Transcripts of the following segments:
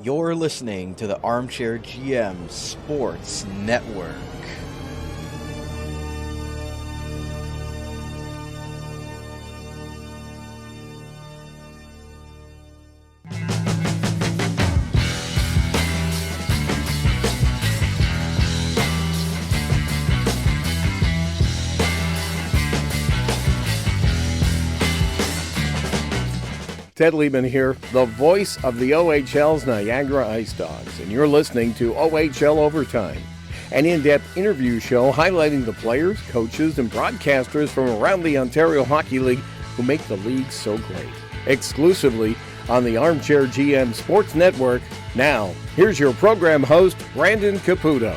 You're listening to the Armchair GM Sports Network. Ted Liebman here, the voice of the OHL's Niagara Ice Dogs, and you're listening to OHL Overtime, an in-depth interview show highlighting the players, coaches, and broadcasters from around the Ontario Hockey League who make the league so great. Exclusively on the Armchair GM Sports Network. Now, here's your program host, Brandon Caputo.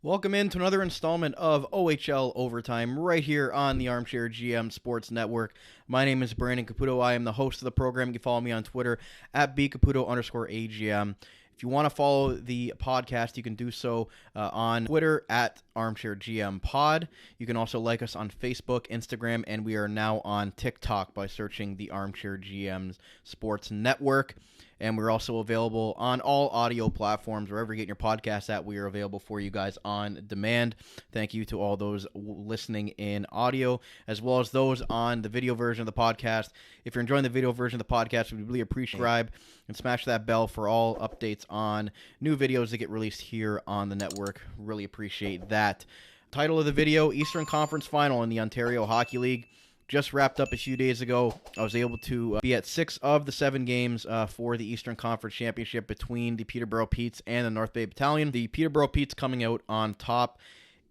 Welcome into another installment of OHL Overtime right here on the Armchair GM Sports Network. My name is Brandon Caputo. I am the host of the program. You can follow me on Twitter at bcaputo_AGM. If you want to follow the podcast, you can do so on Twitter at Armchair GM Pod. You can also like us on Facebook, Instagram, and we are now on TikTok by searching the Armchair GM Sports Network. And we're also available on all audio platforms. Wherever you get your podcasts at, we are available for you guys on demand. Thank you to all those listening in audio, as well as those on the video version of the podcast. If you're enjoying the video version of the podcast, we'd really appreciate subscribe and smash that bell for all updates on new videos that get released here on the network. Really appreciate that. Title of the video, Eastern Conference Final in the Ontario Hockey League. Just wrapped up a few days ago. I was able to be at 6 of the 7 games for the Eastern Conference Championship between the Peterborough Petes and the North Bay Battalion. The Peterborough Petes coming out on top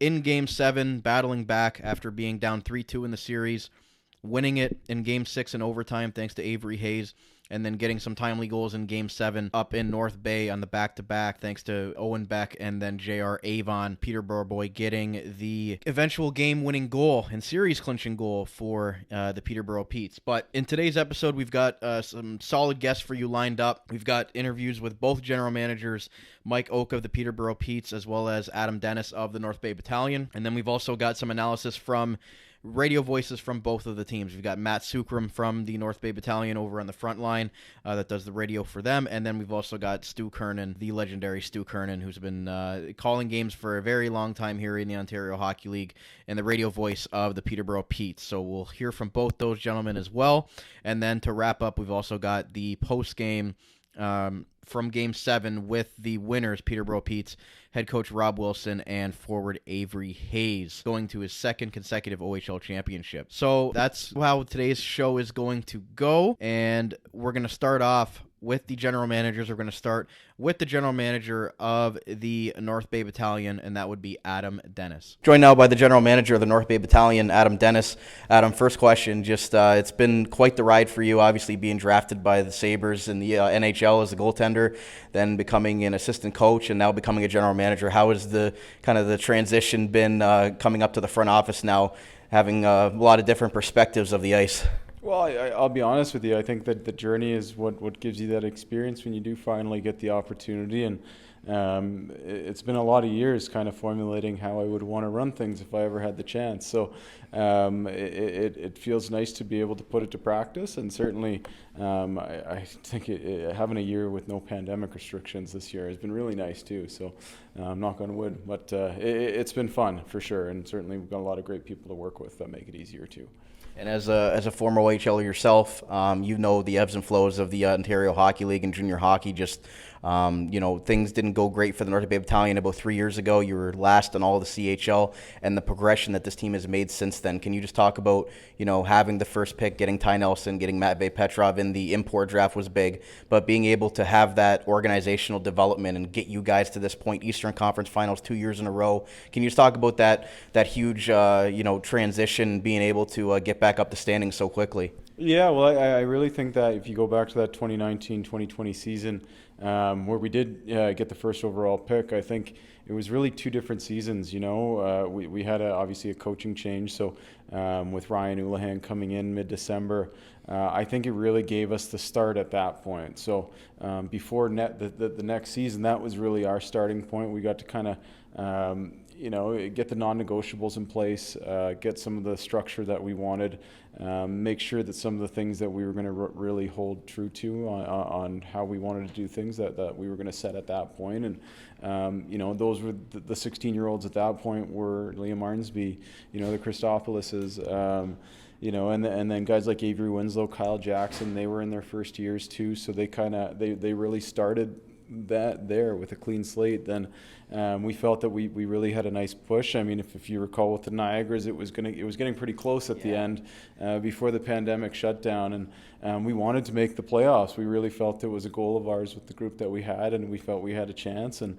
in Game 7, battling back after being down 3-2 in the series, winning it in Game 6 in overtime thanks to Avery Hayes, and then getting some timely goals in Game 7 up in North Bay on the back-to-back thanks to Owen Beck and then J.R. Avon, Peterborough boy, getting the eventual game-winning goal and series-clinching goal for the Peterborough Petes. But in today's episode, we've got some solid guests for you lined up. We've got interviews with both general managers, Mike Oke of the Peterborough Petes, as well as Adam Dennis of the North Bay Battalion. And then we've also got some analysis from radio voices from both of the teams. We've got Matt Sookram from the North Bay Battalion over on the front line that does the radio for them. And then we've also got Stew Kernan, the legendary Stew Kernan, who's been calling games for a very long time here in the Ontario Hockey League and the radio voice of the Peterborough Petes. So we'll hear from both those gentlemen as well. And then to wrap up, we've also got the post-game from Game 7 with the winners, Peterborough Petes, head coach Rob Wilson and forward Avery Hayes, going to his second consecutive OHL championship. So that's how today's show is going to go, and we're going to start off with the general managers. We're going to start with the general manager of the North Bay Battalion, and that would be Adam Dennis. Joined now by the general manager of the North Bay Battalion, Adam Dennis. Adam, first question, just it's been quite the ride for you, obviously being drafted by the Sabres in the NHL as a goaltender, then becoming an assistant coach, and now becoming a general manager. How has the kind of the transition been coming up to the front office now, having a lot of different perspectives of the ice? Well, I'll be honest with you. I think that the journey is what gives you that experience when you do finally get the opportunity. And it's been a lot of years kind of formulating how I would want to run things if I ever had the chance. So it feels nice to be able to put it to practice. And certainly I think having a year with no pandemic restrictions this year has been really nice too. So knock on wood. But it's been fun for sure. And certainly we've got a lot of great people to work with that make it easier too. And as a former OHLer yourself, you know the ebbs and flows of the Ontario Hockey League and junior hockey. Just things didn't go great for the North Bay Battalion about 3 years ago. You were last in all of the CHL, and the progression that this team has made since then. Can you just talk about having the first pick, getting Ty Nelson, getting Matvey Petrov in the import draft was big, but being able to have that organizational development and get you guys to this point, Eastern Conference Finals 2 years in a row. Can you just talk about that huge transition, being able to get back up the standings so quickly? Yeah, well, I really think that if you go back to that 2019-2020 season where we did get the first overall pick, I think it was really two different seasons. We had obviously a coaching change, so with Ryan Houlihan coming in mid-December, I think it really gave us the start at that point. So before the next season, that was really our starting point. We got to kind of get the non-negotiables in place, get some of the structure that we wanted, make sure that some of the things that we were going to really hold true to on how we wanted to do things that we were going to set at that point. And, those were the 16-year-olds at that point were Liam Arnsby, the Christopouloses, and then guys like Avery Winslow, Kyle Jackson, they were in their first years too. So they really started that there with a clean slate. Then we felt that we really had a nice push. I mean, if you recall with the Niagaras, it was getting pretty close at the end before the pandemic shut down, and we wanted to make the playoffs. We really felt it was a goal of ours with the group that we had, and we felt we had a chance. And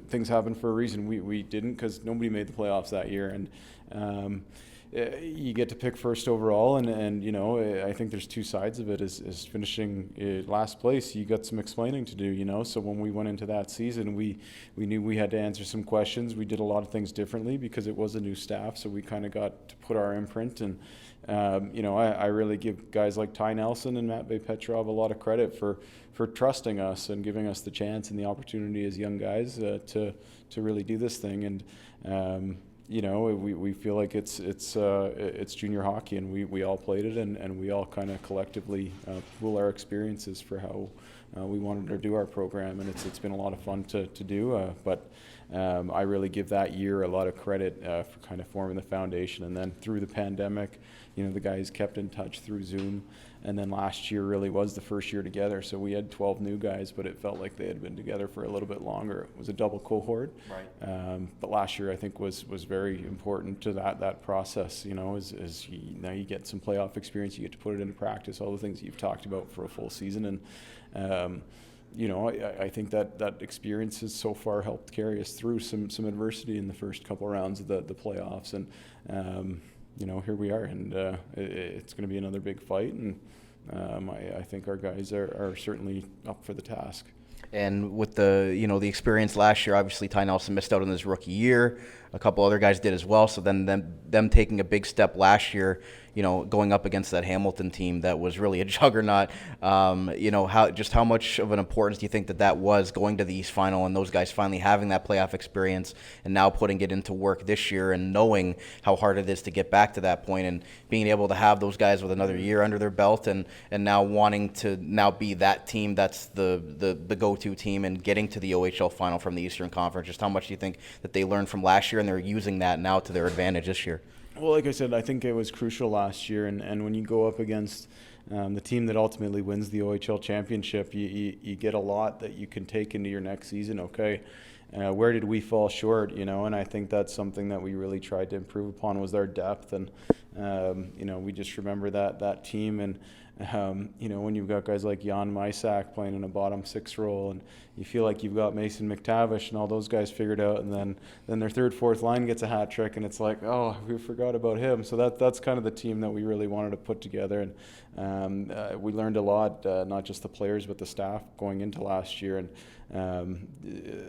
things happen for a reason. We didn't, because nobody made the playoffs that year, and you get to pick first overall, and I think there's two sides of it. Is finishing last place, you got some explaining to do, so when we went into that season, we knew we had to answer some questions. We did a lot of things differently because it was a new staff, so we kind of got to put our imprint. And I really give guys like Ty Nelson and Matt Petrov a lot of credit for trusting us and giving us the chance and the opportunity as young guys to really do this thing. And we feel like it's junior hockey, and we all played it, and we all kind of collectively pool our experiences for how we wanted to do our program, and it's been a lot of fun to do. But I really give that year a lot of credit for kind of forming the foundation, and then through the pandemic, the guys kept in touch through Zoom. And then last year really was the first year together. So we had 12 new guys, but it felt like they had been together for a little bit longer. It was a double cohort. Right. But last year I think was very important to that process, as now you get some playoff experience, you get to put it into practice, all the things that you've talked about for a full season. And, I think that experience has so far helped carry us through some adversity in the first couple rounds of the playoffs. And, here we are, and it's going to be another big fight, and I think our guys are certainly up for the task. And with the the experience last year, obviously Ty Nelson missed out on his rookie year. A couple other guys did as well. So then them taking a big step last year, going up against that Hamilton team that was really a juggernaut. How much of an importance do you think that was going to the East Final and those guys finally having that playoff experience and now putting it into work this year and knowing how hard it is to get back to that point and being able to have those guys with another year under their belt and now wanting to now be that team that's the go-to team and getting to the OHL Final from the Eastern Conference? Just how much do you think that they learned from last year and they're using that now to their advantage this year? Well, like I said, I think it was crucial last year, and when you go up against the team that ultimately wins the OHL championship, you get a lot that you can take into your next season. Okay, where did we fall short? And I think that's something that we really tried to improve upon was our depth, and we just remember that team, and when you've got guys like Jan Mysak playing in a bottom six role, and you feel like you've got Mason McTavish and all those guys figured out, and then their third, fourth line gets a hat trick, and it's like, oh, we forgot about him. So that's kind of the team that we really wanted to put together, and we learned a lot, not just the players but the staff going into last year, and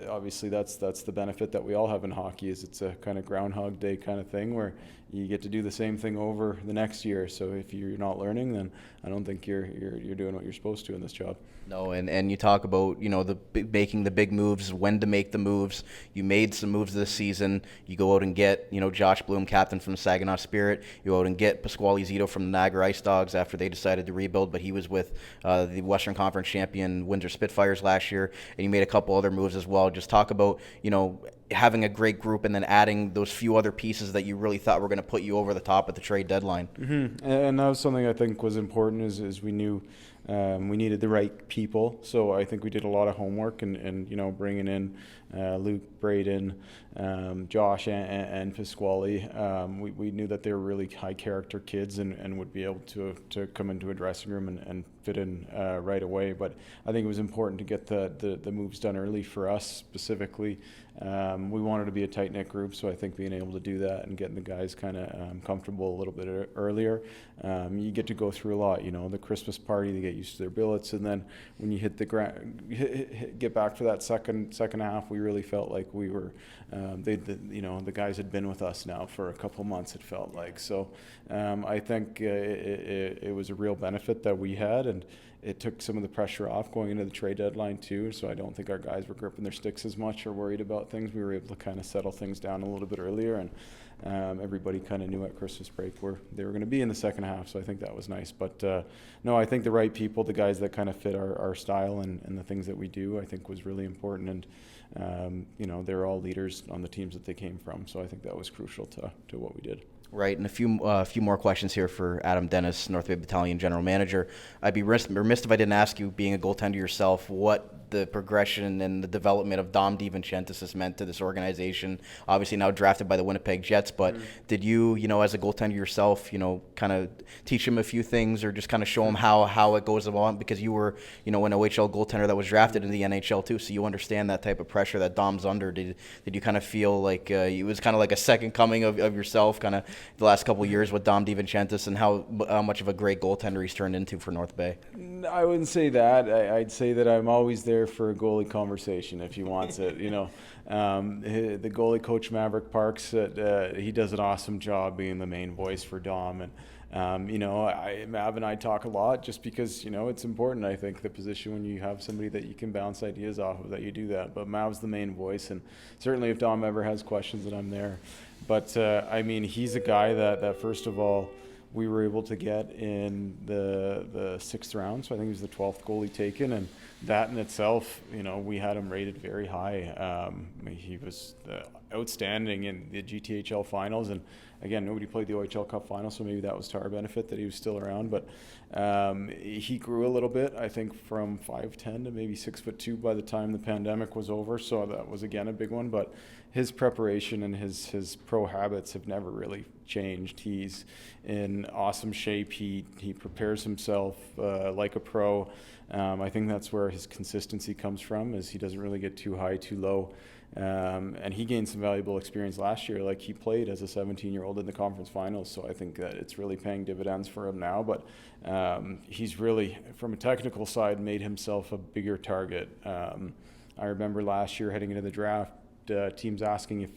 obviously that's the benefit that we all have in hockey is it's a kind of Groundhog Day kind of thing where you get to do the same thing over the next year. So if you're not learning, then I don't think you're doing what you're supposed to in this job. No, and you talk about making the big moves, when to make the moves. You made some moves this season. You go out and get Josh Bloom, captain from the Saginaw Spirit. You go out and get Pasquale Zito from the Niagara Ice Dogs after they decided to rebuild, but he was with the Western Conference champion Windsor Spitfires last year. And you made a couple other moves as well. Just talk about having a great group and then adding those few other pieces that you really thought were going to put you over the top at the trade deadline. Mm-hmm. And that was something I think was important is we knew we needed the right people. So I think we did a lot of homework and bringing in Luke, Braden, Josh, and Pasquale. We knew that they were really high character kids and would be able to come into a dressing room and fit in right away. But I think it was important to get the moves done early for us specifically. We wanted to be a tight-knit group, so I think being able to do that and getting the guys kind of comfortable a little bit earlier, you get to go through a lot. The Christmas party, they get used to their billets, and then when you hit the ground, get back for that second half, we we really felt like we were, the guys had been with us now for a couple months, it felt like. So I think it was a real benefit that we had, and it took some of the pressure off going into the trade deadline too. So I don't think our guys were gripping their sticks as much or worried about things. We were able to kind of settle things down a little bit earlier, and everybody kind of knew at Christmas break where they were going to be in the second half. So I think that was nice. But no, I think the right people, the guys that kind of fit our style and the things that we do, I think was really important. And they're all leaders on the teams that they came from. So I think that was crucial to what we did. Right, and a few more questions here for Adam Dennis, North Bay Battalion General Manager. I'd be remiss if I didn't ask you, being a goaltender yourself, what the progression and the development of Dom DiVincentis has meant to this organization. Obviously now drafted by the Winnipeg Jets, but did you, as a goaltender yourself, kind of teach him a few things or just kind of show him how it goes along? Because you were, an OHL goaltender that was drafted in the NHL too, so you understand that type of pressure that Dom's under. Did you kind of feel like it was kind of like a second coming of yourself, kind of the last couple of years with Dom DiVincentis, and how much of a great goaltender he's turned into for North Bay? I wouldn't say that. I'd say that I'm always there for a goalie conversation if he wants it. The goalie coach, Maverick Parks, he does an awesome job being the main voice for Dom. And Mav and I talk a lot just because, it's important. I think the position when you have somebody that you can bounce ideas off of, that you do that. But Mav's the main voice, and certainly if Dom ever has questions, then I'm there. But he's a guy that first of all, we were able to get in the sixth round. So I think he was the 12th goalie taken, and that in itself, we had him rated very high. He was outstanding in the GTHL finals, and again, nobody played the OHL Cup final, so maybe that was to our benefit that he was still around. But he grew a little bit, I think, from 5'10" to maybe 6'2" by the time the pandemic was over. So that was again a big one. But his preparation and his pro habits have never really changed. He's in awesome shape. He prepares himself like a pro. I think that's where his consistency comes from, is he doesn't really get too high, too low. And he gained some valuable experience last year. Like, he played as a 17-year-old in the conference finals, so I think that it's really paying dividends for him now. But he's really, from a technical side, made himself a bigger target. I remember last year heading into the draft, teams asking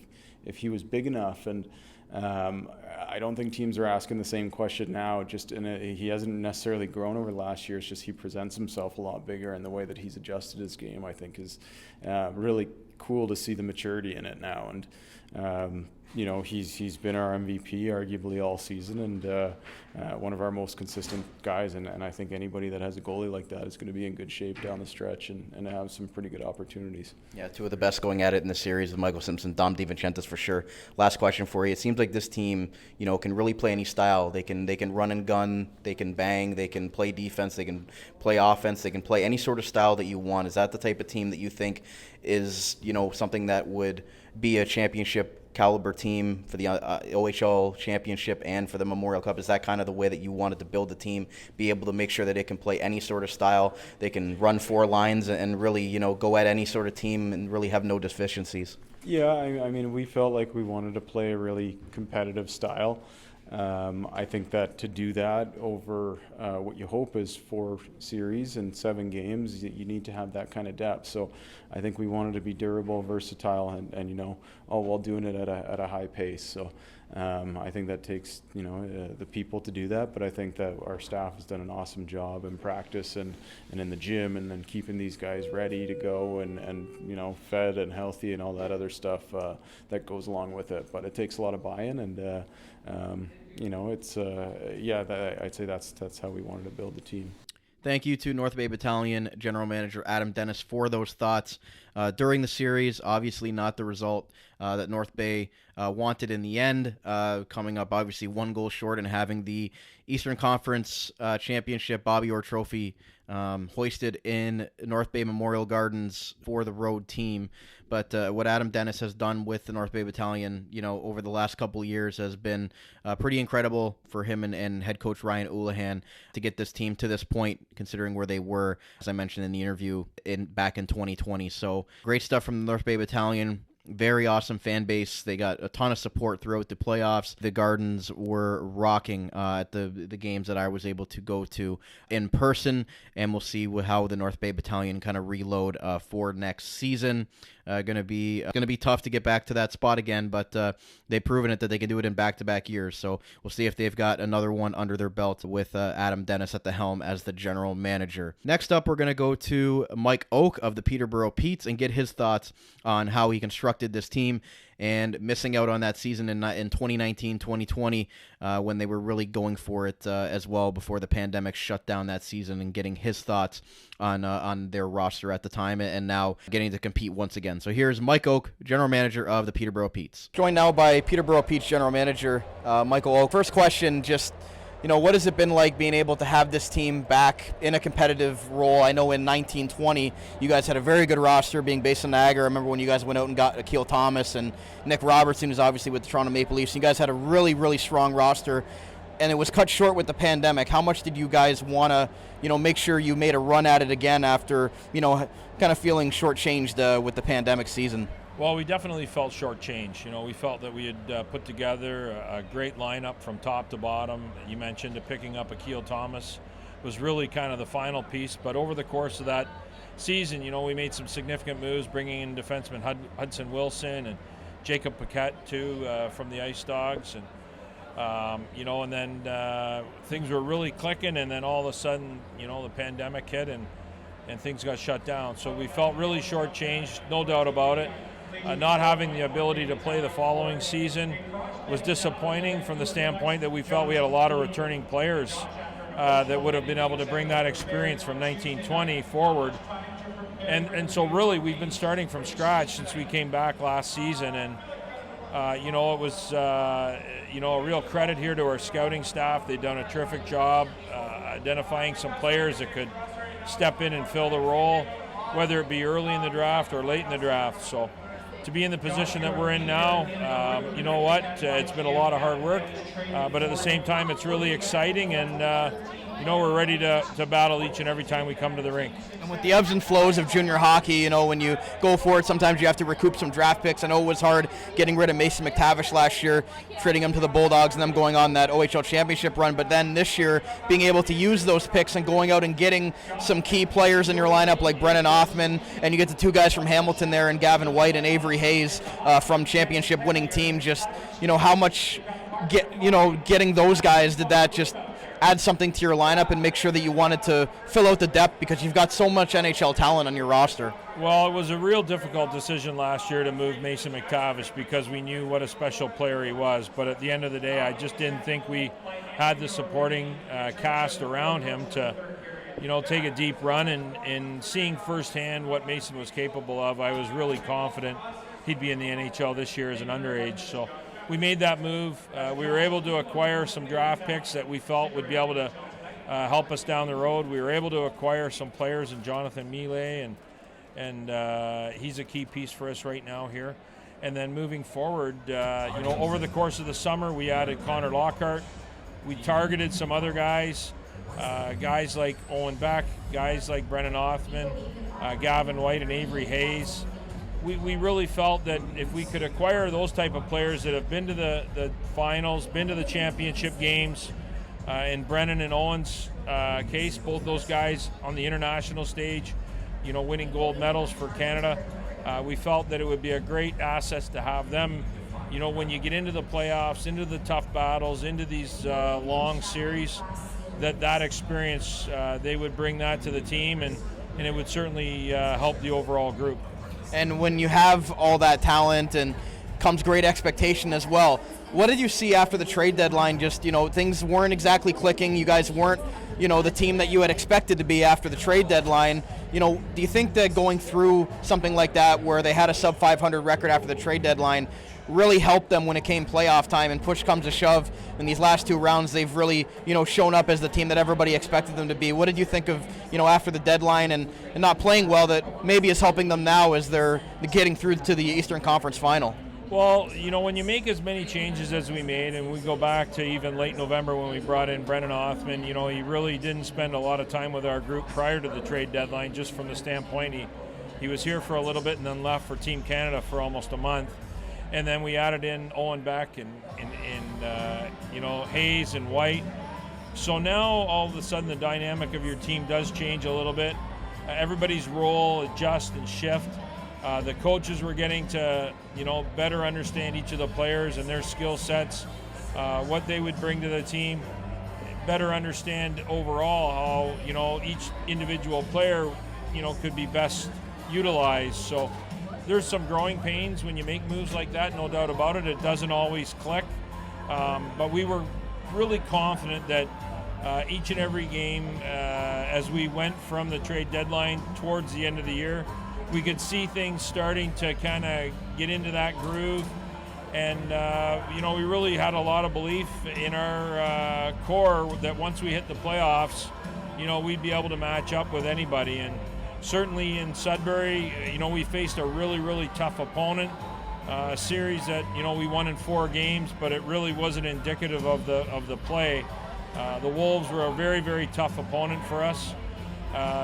if he was big enough, and I don't think teams are asking the same question now. He hasn't necessarily grown over last year. It's just he presents himself a lot bigger, and the way that he's adjusted his game, I think, is really cool to see the maturity in it now. And he's been our MVP arguably all season, and one of our most consistent guys. And I think anybody that has a goalie like that is going to be in good shape down the stretch and have some pretty good opportunities. Yeah, two of the best going at it in the series with Michael Simpson, Dom DiVincentis for sure. Last question for you. It seems like this team, can really play any style. They can run and gun, they can bang, they can play defense, they can play offense, they can play any sort of style that you want. Is that the type of team that you think is, something that would be a championship caliber team for the OHL championship and for the Memorial Cup? Is that kind of the way that you wanted to build the team, be able to make sure that it can play any sort of style, they can run four lines and really, go at any sort of team and really have no deficiencies? Yeah, we felt like we wanted to play a really competitive style. I think that to do that over what you hope is 4 series and 7 games, you need to have that kind of depth. So I think we wanted to be durable, versatile, and all while doing it at a high pace. So I think that takes the people to do that, but I think that our staff has done an awesome job in practice and in the gym, and then keeping these guys ready to go and fed and healthy and all that other stuff that goes along with it. But it takes a lot of buy-in, and I'd say that's how we wanted to build the team. Thank you to North Bay Battalion General Manager Adam Dennis for those thoughts during the series. Obviously not the result that North Bay wanted in the end, coming up obviously 1 goal short and having the Eastern Conference Championship Bobby Orr Trophy hoisted in North Bay Memorial Gardens for the road team. But what Adam Dennis has done with the North Bay Battalion, over the last couple of years has been pretty incredible for him and head coach Ryan Houlihan to get this team to this point, considering where they were, as I mentioned in the interview, back in 2020. So great stuff from the North Bay Battalion. Very awesome fan base. They got a ton of support throughout the playoffs. The Gardens were rocking at the games that I was able to go to in person, and we'll see how the North Bay Battalion kind of reload for next season. going to be tough to get back to that spot again, but they've proven it that they can do it in back-to-back years. So we'll see if they've got another one under their belt with Adam Dennis at the helm as the general manager. Next up, we're going to go to Mike Oke of the Peterborough Petes and get his thoughts on how he constructed this team and missing out on that season in 2019-2020 when they were really going for it as well before the pandemic shut down that season, and getting his thoughts on their roster at the time and now getting to compete once again. So here's Mike Oke, general manager of the Peterborough Petes. Joined now by Peterborough Petes general manager Michael Oke. First question, just what has it been like being able to have this team back in a competitive role? I know in 1920, you guys had a very good roster being based in Niagara. I remember when you guys went out and got Akil Thomas and Nick Robertson, who's obviously with the Toronto Maple Leafs. You guys had a really, really strong roster, and it was cut short with the pandemic. How much did you guys want to, make sure you made a run at it again after, kind of feeling shortchanged with the pandemic season? Well, we definitely felt shortchanged. We felt that we had put together a great lineup from top to bottom. You mentioned picking up Akil Thomas was really kind of the final piece. But over the course of that season, we made some significant moves, bringing in defenseman Hudson Wilson and Jacob Paquette too from the Ice Dogs, and and then things were really clicking, and then all of a sudden, the pandemic hit and things got shut down. So we felt really shortchanged, no doubt about it. Not having the ability to play the following season was disappointing from the standpoint that we felt we had a lot of returning players that would have been able to bring that experience from 1920 forward. And so really we've been starting from scratch since we came back last season, and it was a real credit here to our scouting staff. They've done a terrific job identifying some players that could step in and fill the role, whether it be early in the draft or late in the draft. So to be in the position that we're in now, it's been a lot of hard work, but at the same time it's really exciting, and we're ready to battle each and every time we come to the rink. And with the ebbs and flows of junior hockey, when you go for it, sometimes you have to recoup some draft picks. I know it was hard getting rid of Mason McTavish last year, trading him to the Bulldogs and them going on that OHL championship run. But then this year, being able to use those picks and going out and getting some key players in your lineup like Brennan Othman, and you get the two guys from Hamilton there, and Gavin White and Avery Hayes from championship winning team. Just, how much getting those guys, did that just add something to your lineup and make sure that you wanted to fill out the depth because you've got so much NHL talent on your roster? Well, it was a real difficult decision last year to move Mason McTavish because we knew what a special player he was. But at the end of the day, I just didn't think we had the supporting cast around him to, take a deep run. And seeing firsthand what Mason was capable of, I was really confident he'd be in the NHL this year as an underage. So we made that move. We were able to acquire some draft picks that we felt would be able to help us down the road. We were able to acquire some players in Jonathan Millet, and he's a key piece for us right now here. And then moving forward, over the course of the summer, we added Connor Lockhart. We targeted some other guys, guys like Owen Beck, guys like Brennan Othman, Gavin White, and Avery Hayes. We really felt that if we could acquire those type of players that have been to the finals, been to the championship games, in Brennan and Owen's case, both those guys on the international stage, winning gold medals for Canada, we felt that it would be a great asset to have them. When you get into the playoffs, into the tough battles, into these long series, that experience, they would bring that to the team, and it would certainly help the overall group. And when you have all that talent and comes great expectation as well, what did you see after the trade deadline? Just, things weren't exactly clicking. You guys weren't, the team that you had expected to be after the trade deadline. Do you think that going through something like that where they had a sub 500 record after the trade deadline really helped them when it came playoff time and push comes to shove in these last two rounds? They've really, shown up as the team that everybody expected them to be. What did you think of, after the deadline and not playing well that maybe is helping them now as they're getting through to the Eastern Conference Final? Well, when you make as many changes as we made, and we go back to even late November when we brought in Brennan Othman, he really didn't spend a lot of time with our group prior to the trade deadline, just from the standpoint he was here for a little bit and then left for Team Canada for almost a month. And then we added in Owen Beck and Hayes and White. So now all of a sudden the dynamic of your team does change a little bit. Everybody's role adjusts and shift. The coaches were getting to, better understand each of the players and their skill sets, what they would bring to the team, better understand overall how, each individual player, could be best utilized. So there's some growing pains when you make moves like that, no doubt about it. It doesn't always click. But we were really confident that each and every game, as we went from the trade deadline towards the end of the year, we could see things starting to kind of get into that groove. And, we really had a lot of belief in our core that once we hit the playoffs, we'd be able to match up with anybody. And certainly in Sudbury, we faced a really, really tough opponent, a series that, we won in 4 games, but it really wasn't indicative of the play. The Wolves were a very, very tough opponent for us.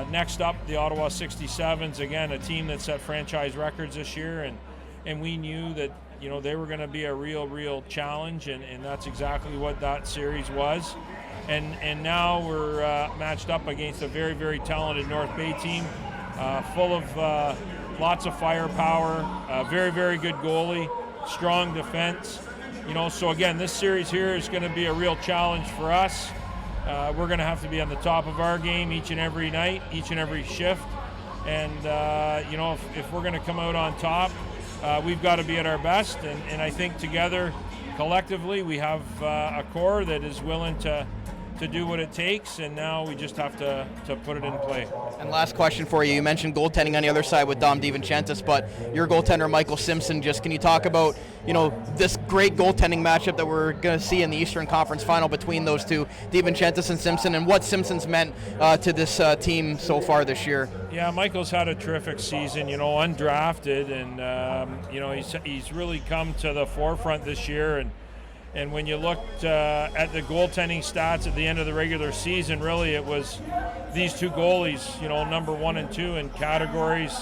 Next up, the Ottawa 67s, again, a team that set franchise records this year, and we knew that, they were going to be a real challenge, and that's exactly what that series was. And now we're matched up against a very, very talented North Bay team, full of lots of firepower, very, very good goalie, strong defense. So again, this series here is going to be a real challenge for us. We're going to have to be on the top of our game each and every night, each and every shift. And, if we're going to come out on top, we've got to be at our best. And I think together, collectively, we have a core that is willing to do what it takes, and now we just have to put it in play. And last question for you. You mentioned goaltending on the other side with Dom DiVincentis, but your goaltender, Michael Simpson, can you talk about, this great goaltending matchup that we're going to see in the Eastern Conference Final between those two, DiVincentis and Simpson, and what Simpson's meant to this team so far this year? Yeah, Michael's had a terrific season, undrafted, and, he's really come to the forefront this year. And when you looked at the goaltending stats at the end of the regular season, really it was these two goalies, number 1 and 2 in categories,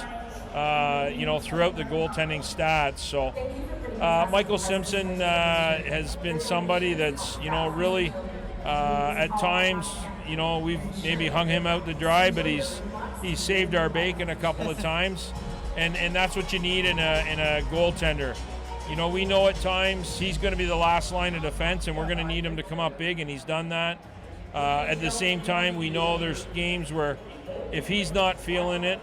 throughout the goaltending stats. So Michael Simpson has been somebody that's, really at times, we've maybe hung him out to dry, but he's saved our bacon a couple of times. And that's what you need in a goaltender. We know at times he's going to be the last line of defense, and we're going to need him to come up big, and he's done that. At the same time, we know there's games where if he's not feeling it,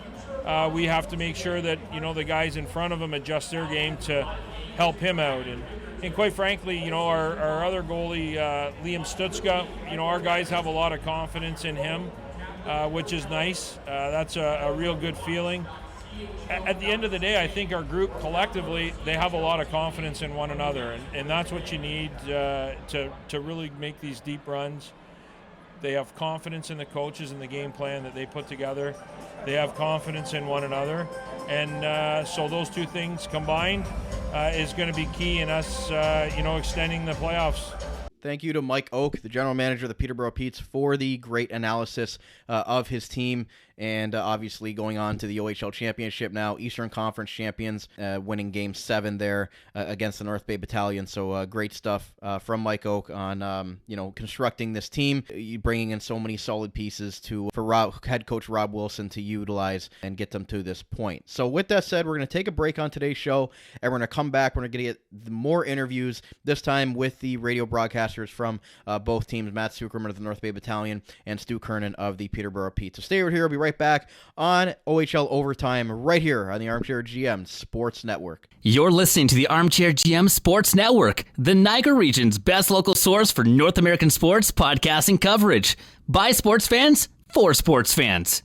we have to make sure that, the guys in front of him adjust their game to help him out. And quite frankly, our other goalie, Liam Stutska, our guys have a lot of confidence in him, which is nice. That's a real good feeling. At the end of the day, I think our group collectively, they have a lot of confidence in one another, and that's what you need to really make these deep runs. They have confidence in the coaches and the game plan that they put together. They have confidence in one another, and so those two things combined is going to be key in us, extending the playoffs. Thank you to Mike Oke, the general manager of the Peterborough Petes, for the great analysis of his team, and obviously going on to the OHL Championship now, Eastern Conference champions, winning Game 7 there against the North Bay Battalion. So great stuff from Mike Oke on constructing this team, bringing in so many solid pieces for head coach Rob Wilson to utilize and get them to this point. So with that said, we're going to take a break on today's show, and we're going to come back. We're going to get more interviews, this time with the radio broadcasters from both teams, Matt Sookram of the North Bay Battalion and Stew Kernan of the Peterborough Petes. So stay right here. We'll be right back on OHL Overtime right here on the Armchair GM Sports Network. You're listening to the Armchair GM Sports Network, the Niagara region's best local source for North American sports podcasting coverage. By sports fans, for sports fans.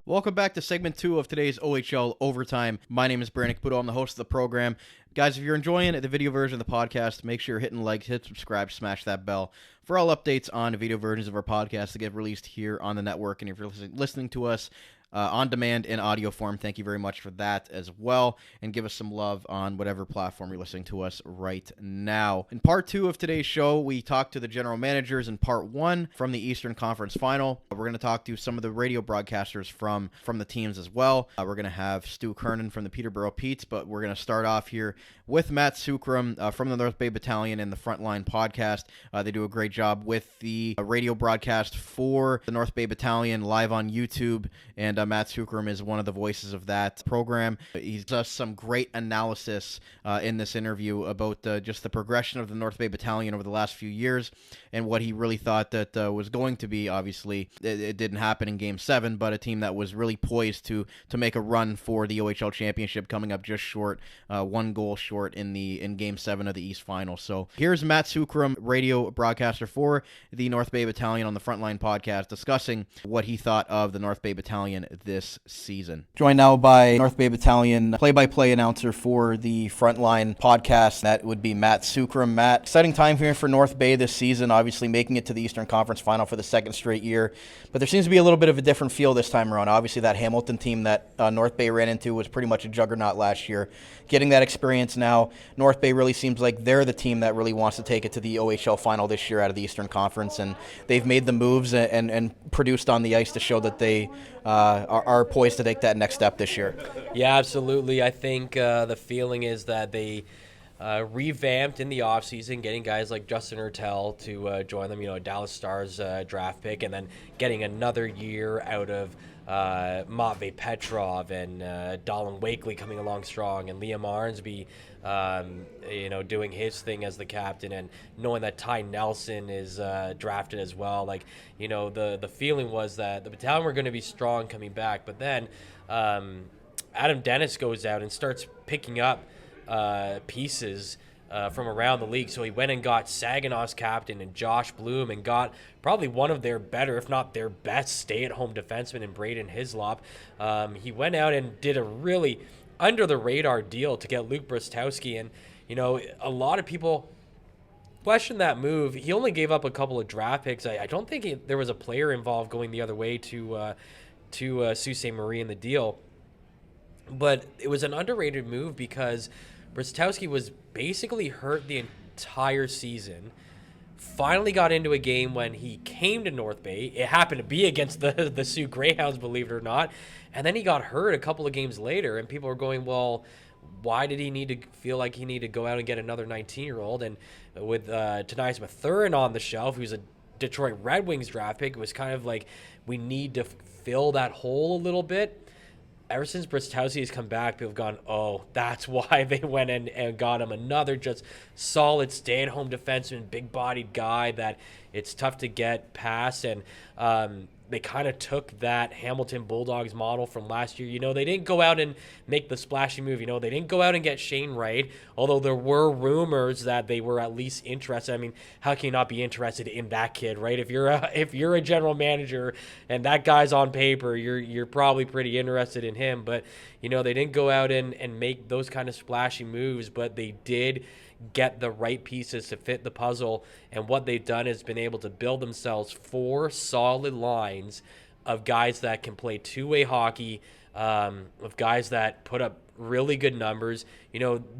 Welcome back to segment 2 of today's OHL Overtime. My name is Brandon Caputo. I'm the host of the program. Guys, if you're enjoying the video version of the podcast, make sure you're hitting like, hit subscribe, smash that bell. for all updates on video versions of our podcast that get released here on the network. And if you're listening to us on demand in audio form, thank you very much for that as well, and give us some love on whatever platform you're listening to us right now. In part 2 of today's show, we talked to the general managers. In part 1 from the Eastern Conference Final, we're going to talk to some of the radio broadcasters from the teams as well. We're going to have Stew Kernan from the Peterborough Petes, but we're going to start off here with Matt Sookram from the North Bay Battalion and the Frontline podcast. They do a great job with the radio broadcast for the North Bay Battalion live on YouTube, and Matt Sookram is one of the voices of that program. He does some great analysis in this interview about just the progression of the North Bay Battalion over the last few years and what he really thought that was going to be. Obviously, it didn't happen in Game 7, but a team that was really poised to make a run for the OHL Championship, coming up just short, 1 goal short in Game 7 of the East Final. So here's Matt Sookram, radio broadcaster for the North Bay Battalion on the Frontline podcast, discussing what he thought of the North Bay Battalion this season. Joined now by North Bay Battalion play-by-play announcer for the Frontline podcast. That would be Matt Sookram. Matt, exciting time here for North Bay this season, obviously making it to the Eastern Conference Final for the 2nd straight year. But there seems to be a little bit of a different feel this time around. Obviously, that Hamilton team that North Bay ran into was pretty much a juggernaut last year. Getting that experience now, North Bay really seems like they're the team that really wants to take it to the OHL Final this year out of the Eastern Conference, and they've made the moves and produced on the ice to show that they are poised to take that next step this year. Yeah, absolutely. I think the feeling is that they revamped in the offseason, getting guys like Justin Ertel to join them, Dallas Stars draft pick, and then getting another year out of Matvei Petrov and Dolan Wakely coming along strong, and Liam Arnsby doing his thing as the captain, and knowing that Ty Nelson is drafted as well. The feeling was that the battalion were going to be strong coming back, but then Adam Dennis goes out and starts picking up pieces from around the league. So he went and got Saginaw's captain and Josh Bloom, and got probably one of their better, if not their best, stay-at-home defenseman in Braden Hislop. He went out and did a really under-the-radar deal to get Luke Brostowski, and a lot of people question that move. He only gave up a couple of draft picks. I don't think there was a player involved going the other way to Sault Ste. Marie in the deal, but it was an underrated move because Brostowski was basically hurt the entire season. Finally got into a game when he came to North Bay. It happened to be against the Sioux Greyhounds, believe it or not. And then he got hurt a couple of games later, and people were going, well, why did he need to feel like he needed to go out and get another 19-year-old? And with Tanias Mathurin on the shelf, who's a Detroit Red Wings draft pick, it was kind of like we need to fill that hole a little bit. Ever since Brostowski has come back, people have gone, oh, that's why they went and got him. Another just solid stay-at-home defenseman, big-bodied guy that it's tough to get past. And they kind of took that Hamilton Bulldogs model from last year. They didn't go out and make the splashy move. They didn't go out and get Shane Wright, although there were rumors that they were at least interested. I mean, how can you not be interested in that kid, right? If you're a general manager and that guy's on paper, you're probably pretty interested in him. But, they didn't go out and make those kind of splashy moves, but they did get the right pieces to fit the puzzle, and what they've done is been able to build themselves 4 solid lines of guys that can play two-way hockey, of guys that put up really good numbers.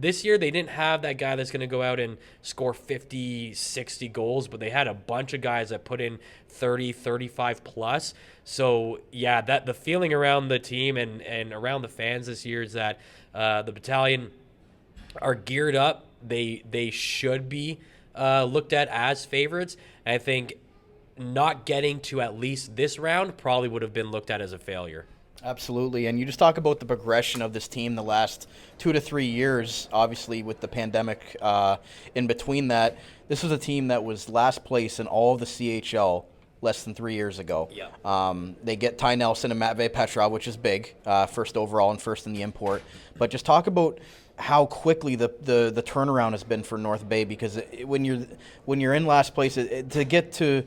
This year they didn't have that guy that's going to go out and score 50, 60 goals, but they had a bunch of guys that put in 30, 35 plus. So yeah, that the feeling around the team and around the fans this year is that the battalion are geared up. They should be looked at as favorites. And I think not getting to at least this round probably would have been looked at as a failure. Absolutely. And you just talk about the progression of this team the last 2 to 3 years, obviously with the pandemic in between that. This was a team that was last place in all of the CHL less than 3 years ago. Yeah. They get Ty Nelson and Matvei Petrov, which is big, first overall and first in the import. But just talk about how quickly the turnaround has been for North Bay, because when you're in last place, to get to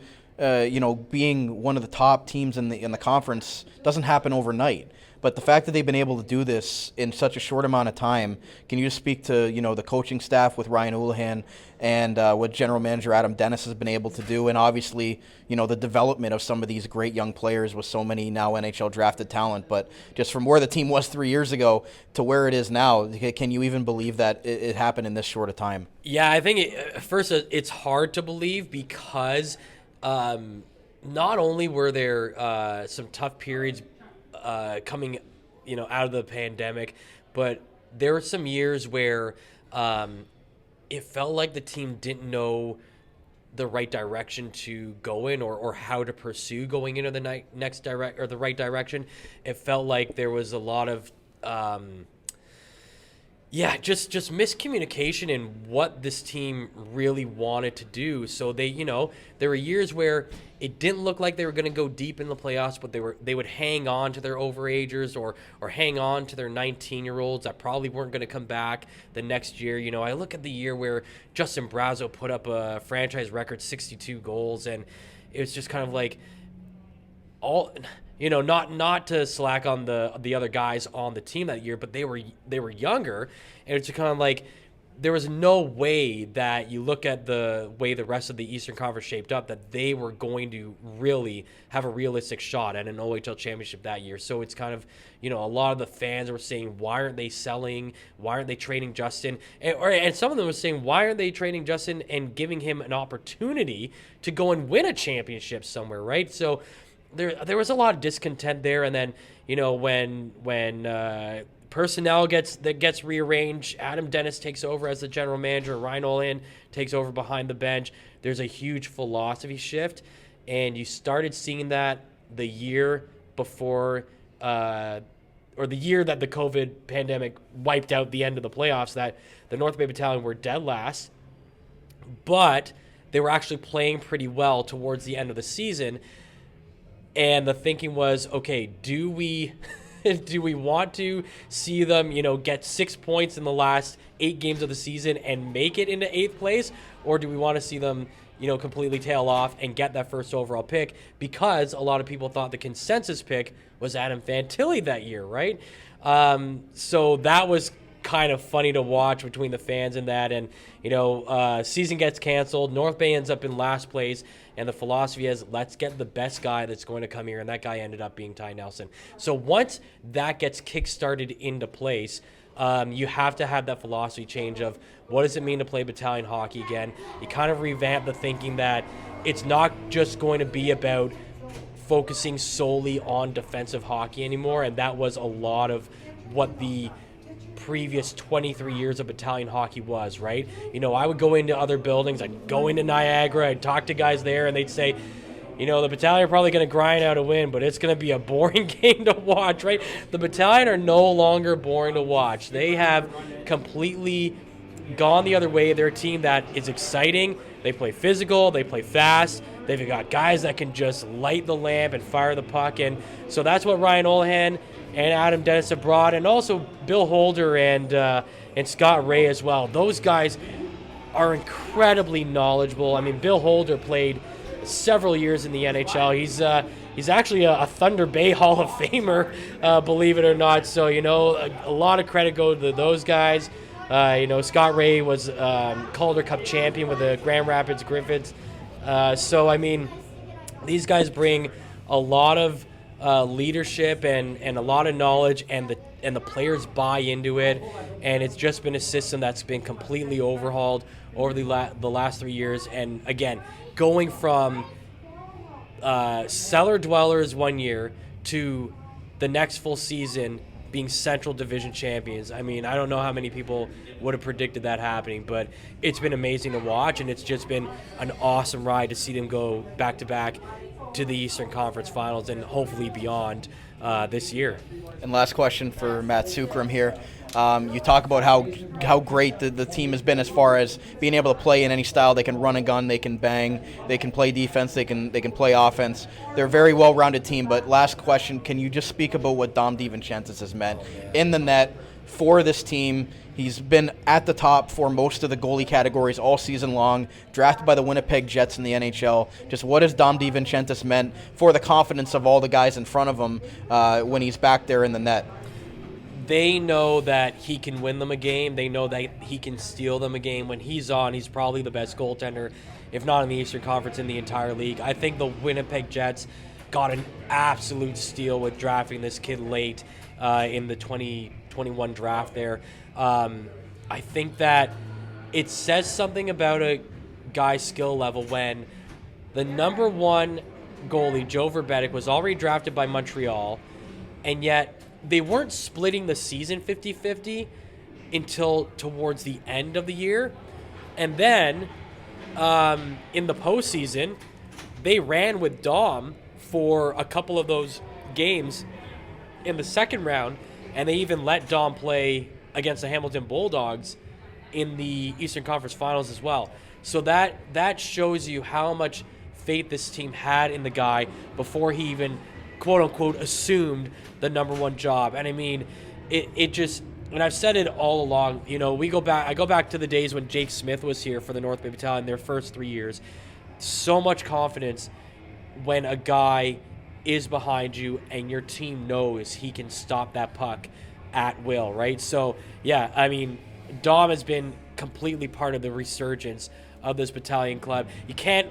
being one of the top teams in the conference doesn't happen overnight. But the fact that they've been able to do this in such a short amount of time, can you just speak to, the coaching staff with Ryan Houlihan and what general manager Adam Dennis has been able to do, and obviously, the development of some of these great young players with so many now NHL drafted talent, but just from where the team was 3 years ago to where it is now, can you even believe that it happened in this short a time? Yeah, I think first it's hard to believe because not only were there some tough periods coming, out of the pandemic, but there were some years where it felt like the team didn't know the right direction to go in or how to pursue going into the the right direction. It felt like there was a lot of just miscommunication in what this team really wanted to do. So they, there were years where it didn't look like they were going to go deep in the playoffs, but they would hang on to their overagers or hang on to their 19-year-olds that probably weren't going to come back the next year. I look at the year where Justin Brazeau put up a franchise record 62 goals, and it was just kind of like not to slack on the other guys on the team that year, but they were younger, and it's kind of like there was no way that you look at the way the rest of the Eastern Conference shaped up that they were going to really have a realistic shot at an OHL championship that year. So it's kind of, a lot of the fans were saying, why aren't they selling? Why aren't they trading Justin? And some of them were saying, why aren't they trading Justin and giving him an opportunity to go and win a championship somewhere, right? So there was a lot of discontent there, and then when personnel gets rearranged, Adam Dennis takes over as the general manager, Ryan Houlihan takes over behind the bench. There's a huge philosophy shift, and you started seeing that the year before, or the year that the COVID pandemic wiped out the end of the playoffs, that the North Bay Battalion were dead last, but they were actually playing pretty well towards the end of the season. And the thinking was, okay, do we want to see them, get 6 points in the last 8 games of the season and make it into 8th place? Or do we want to see them, completely tail off and get that first overall pick? Because a lot of people thought the consensus pick was Adam Fantilli that year, right? So that was kind of funny to watch between the fans and that. And, season gets canceled. North Bay ends up in last place. And the philosophy is, let's get the best guy that's going to come here. And that guy ended up being Ty Nelson. So once that gets kick-started into place, you have to have that philosophy change of what does it mean to play battalion hockey again? You kind of revamp the thinking that it's not just going to be about focusing solely on defensive hockey anymore. And that was a lot of what the previous 23 years of battalion hockey was, right? I would go into other buildings, I'd go into Niagara, I'd talk to guys there, and they'd say, the battalion are probably going to grind out a win, but it's going to be a boring game to watch, right? The battalion are no longer boring to watch. They have completely gone the other way. They're a team that is exciting. They play physical, they play fast. They've got guys that can just light the lamp and fire the puck. And so that's what Ryan Houlihan and Adam Dennis have brought, and also Bill Holder and Scott Ray as well. Those guys are incredibly knowledgeable. I mean, Bill Holder played several years in the NHL. He's actually a Thunder Bay Hall of Famer, believe it or not. So, a lot of credit goes to those guys. Scott Ray was Calder Cup champion with the Grand Rapids Griffins. So, I mean, these guys bring a lot of leadership and a lot of knowledge, and the players buy into it, and it's just been a system that's been completely overhauled over the last 3 years. And again, going from cellar dwellers 1 year to the next full season being Central Division champions. I mean, I don't know how many people would have predicted that happening, but it's been amazing to watch, and it's just been an awesome ride to see them go back-to-back to the Eastern Conference Finals and hopefully beyond this year. And last question for Matt Sookram here. You talk about how great the team has been as far as being able to play in any style. They can run and gun, they can bang, they can play defense, they can play offense. They're a very well-rounded team. But last question, can you just speak about what Dom DiVincentis has meant in the net, for this team. He's been at the top for most of the goalie categories all season long, drafted by the Winnipeg Jets in the NHL. Just what has Dom DiVincentis meant for the confidence of all the guys in front of him when he's back there in the net? They know that he can win them a game. They know that he can steal them a game. When he's on, he's probably the best goaltender, if not in the Eastern Conference, in the entire league. I think the Winnipeg Jets got an absolute steal with drafting this kid late in the 2021 draft there. I think that it says something about a guy's skill level when the number one goalie, Joe Verbetic, was already drafted by Montreal, and yet they weren't splitting the season 50-50 until towards the end of the year. And then in the postseason, they ran with Dom for a couple of those games in the second round, and they even let Dom play against the Hamilton Bulldogs in the Eastern Conference Finals as well. So that shows you how much faith this team had in the guy before he even, quote-unquote, assumed the number one job. And I mean, it just, and I've said it all along, I go back to the days when Jake Smith was here for the North Bay Battalion, their first 3 years. So much confidence when a guy is behind you and your team knows he can stop that puck at will, right? So, yeah, I mean, Dom has been completely part of the resurgence of this battalion club. You can't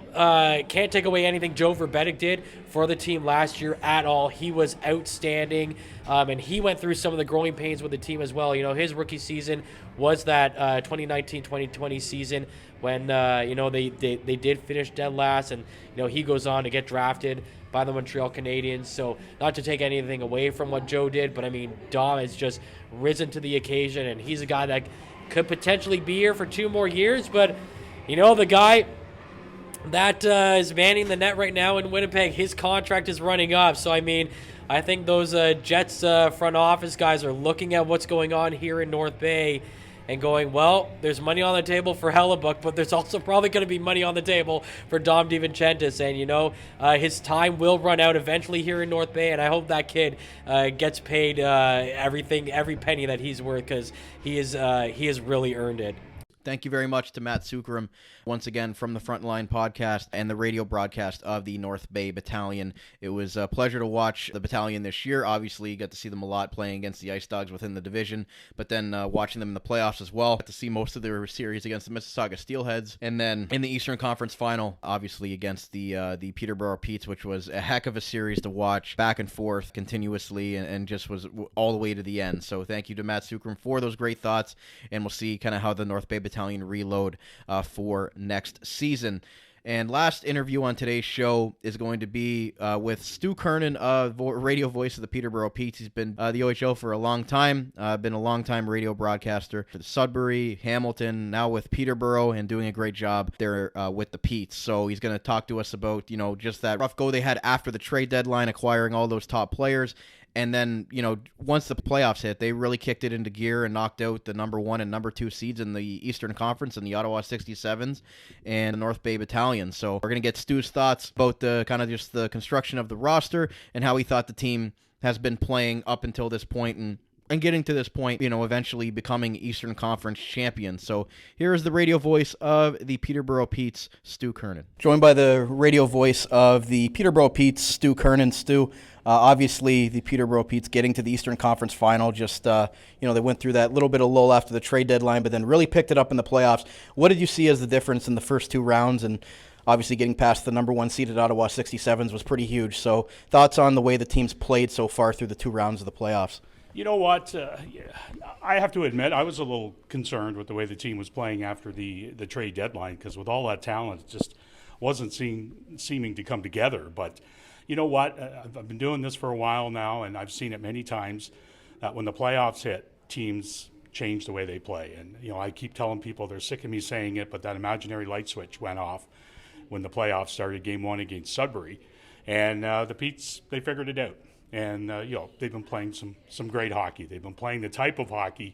take away anything Joe Verbetic did for the team last year at all. He was outstanding, and he went through some of the growing pains with the team as well. His rookie season was that 2019-2020 season when they did finish dead last, and he goes on to get drafted by the Montreal Canadiens. So not to take anything away from what Joe did, but I mean, Dom has just risen to the occasion, and he's a guy that could potentially be here for 2 more years. But the guy that is manning the net right now in Winnipeg, his contract is running up. So I mean, I think those Jets front office guys are looking at what's going on here in North Bay and going, well, there's money on the table for Hellebuck, but there's also probably going to be money on the table for Dom DiVincentis. And, his time will run out eventually here in North Bay, and I hope that kid gets paid every penny that he's worth, because he has really earned it. Thank you very much to Matt Sookram, once again from the Frontline podcast and the radio broadcast of the North Bay Battalion. It was a pleasure to watch the battalion this year. Obviously, you got to see them a lot playing against the Ice Dogs within the division, but then watching them in the playoffs as well. Got to see most of their series against the Mississauga Steelheads, and then in the Eastern Conference Final, obviously against the Peterborough Petes, which was a heck of a series to watch, back and forth continuously, and just was all the way to the end. So thank you to Matt Sookram for those great thoughts, and we'll see kind of how the North Bay Battalion reload for next season. And last interview on today's show is going to be with Stew Kernan, radio voice of the Peterborough Petes. He's been the OHL for a long time, been a long-time radio broadcaster for the Sudbury, Hamilton, now with Peterborough, and doing a great job there with the Petes. So he's going to talk to us about, just that rough go they had after the trade deadline, acquiring all those top players. And then, once the playoffs hit, they really kicked it into gear and knocked out the number 1 and number 2 seeds in the Eastern Conference and the Ottawa 67s and the North Bay Battalion. So we're going to get Stu's thoughts about the kind of just the construction of the roster and how he thought the team has been playing up until this point and getting to this point, eventually becoming Eastern Conference champions. So here is the radio voice of the Peterborough Petes, Stew Kernan. Joined by the radio voice of the Peterborough Petes, Stew Kernan. Stu, obviously the Peterborough Petes getting to the Eastern Conference Final, just, they went through that little bit of lull after the trade deadline, but then really picked it up in the playoffs. What did you see as the difference in the first 2 rounds? And obviously getting past the number 1 seeded Ottawa 67s was pretty huge. So thoughts on the way the team's played so far through the 2 rounds of the playoffs? You know what? I have to admit, I was a little concerned with the way the team was playing after the trade deadline, because with all that talent, it just wasn't seeming to come together. But you know what? I've been doing this for a while now, and I've seen it many times that when the playoffs hit, teams change the way they play. And I keep telling people, they're sick of me saying it, but that imaginary light switch went off when the playoffs started, Game 1 against Sudbury, and the Petes, they figured it out. And, they've been playing some great hockey. They've been playing the type of hockey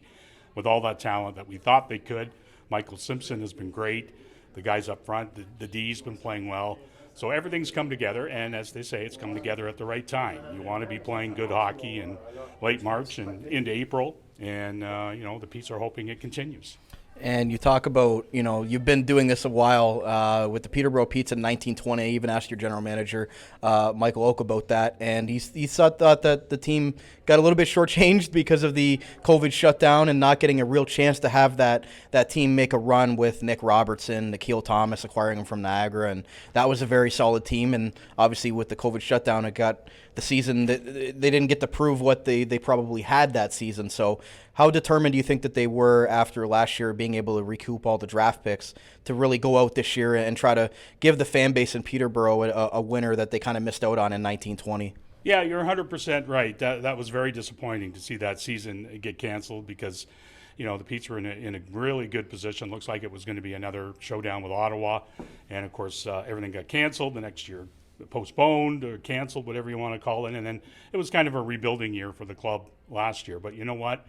with all that talent that we thought they could. Michael Simpson has been great. The guys up front, the D's been playing well. So everything's come together, and as they say, it's come together at the right time. You want to be playing good hockey in late March and into April, and the Petes are hoping it continues. And you talk about, you've been doing this a while with the Peterborough Petes in 1920. I even asked your general manager, Michael Oke, about that. And he thought that the team got a little bit shortchanged because of the COVID shutdown and not getting a real chance to have that team make a run with Nick Robertson, Nikhil Thomas acquiring him from Niagara. And that was a very solid team. And obviously with the COVID shutdown, it got the season that they didn't get to prove what they probably had that season. So how determined do you think that they were after last year being able to recoup all the draft picks to really go out this year and try to give the fan base in Peterborough a winner that they kind of missed out on in 1920? Yeah, you're 100% right. That was very disappointing to see that season get canceled because, the Petes were in a really good position. Looks like it was going to be another showdown with Ottawa. And, of course, everything got canceled the next year. Postponed or canceled, whatever you want to call it. And then it was kind of a rebuilding year for the club last year. But you know what?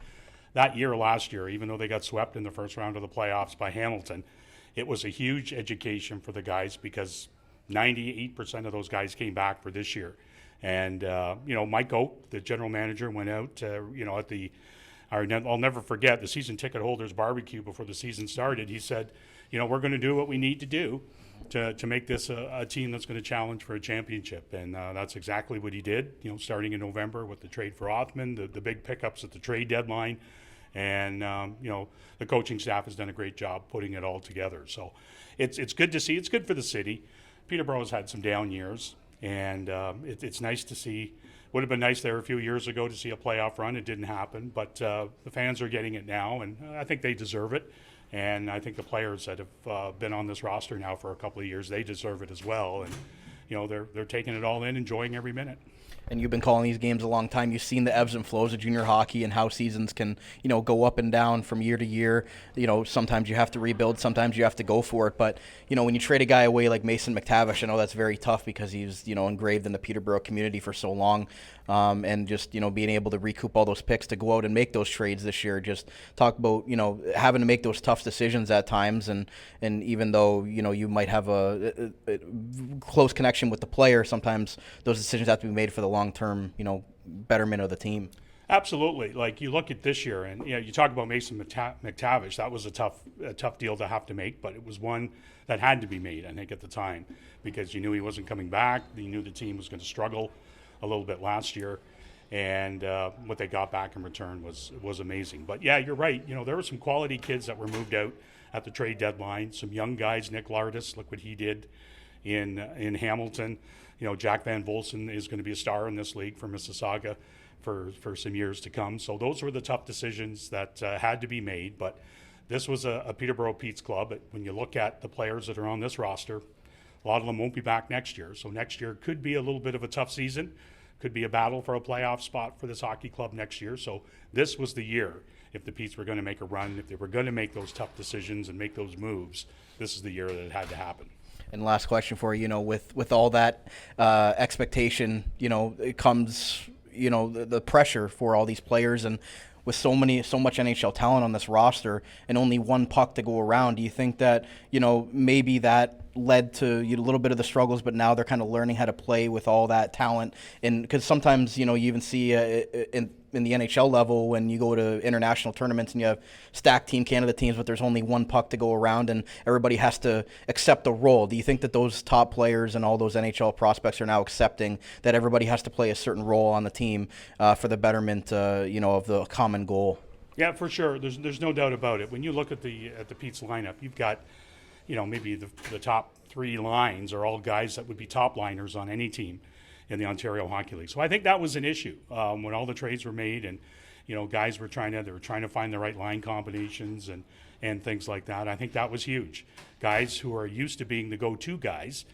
That year last year, even though they got swept in the first round of the playoffs by Hamilton, it was a huge education for the guys because 98% of those guys came back for this year. And, Mike Oke, the general manager, went out, I'll never forget the season ticket holders barbecue before the season started. He said, we're going to do what we need to do to make this a team that's going to challenge for a championship. And that's exactly what he did, starting in November with the trade for Othman, the big pickups at the trade deadline. And, the coaching staff has done a great job putting it all together. So it's good to see. It's good for the city. Peterborough's had some down years, and it's nice to see. Would have been nice there a few years ago to see a playoff run. It didn't happen, but the fans are getting it now, and I think they deserve it. And I think the players that have been on this roster now for a couple of years, they deserve it as well. And, they're taking it all in, enjoying every minute. And you've been calling these games a long time. You've seen the ebbs and flows of junior hockey and how seasons can, go up and down from year to year. Sometimes you have to rebuild, sometimes you have to go for it. But, when you trade a guy away like Mason McTavish, I know that's very tough because he's, engraved in the Peterborough community for so long. And just, being able to recoup all those picks to go out and make those trades this year. Just talk about, having to make those tough decisions at times. And even though, you might have a close connection with the player, sometimes those decisions have to be made for the long-term, betterment of the team. Absolutely. Like you look at this year, and you talk about Mason McTavish. That was a tough deal to have to make, but it was one that had to be made, I think, at the time, because you knew he wasn't coming back. You knew the team was going to struggle a little bit last year, and what they got back in return was amazing. But yeah, you're right. There were some quality kids that were moved out at the trade deadline. Some young guys, Nick Lardis, look what he did in Hamilton. Jack Van Volsen is going to be a star in this league for Mississauga for some years to come. So those were the tough decisions that had to be made. But this was a Peterborough Petes club. When you look at the players that are on this roster, a lot of them won't be back next year. So next year could be a little bit of a tough season. Could be a battle for a playoff spot for this hockey club next year. So this was the year. If the Petes were going to make a run, if they were going to make those tough decisions and make those moves, this is the year that it had to happen. And last question for you, with all that expectation, it comes, the pressure for all these players, and with so much NHL talent on this roster and only one puck to go around, do you think that, maybe that led to a little bit of the struggles, but now they're kind of learning how to play with all that talent? And because sometimes, you even see in the NHL level when you go to international tournaments and you have stacked Team Canada teams, but there's only one puck to go around and everybody has to accept a role. Do you think that those top players and all those NHL prospects are now accepting that everybody has to play a certain role on the team for the betterment, of the common goal? Yeah, for sure. There's no doubt about it. When you look at the Petes lineup, you've got, maybe the top three lines are all guys that would be top liners on any team in the Ontario Hockey League. So I think that was an issue when all the trades were made, and guys were trying to find the right line combinations and things like that. I think that was huge. Guys who are used to being the go-to guys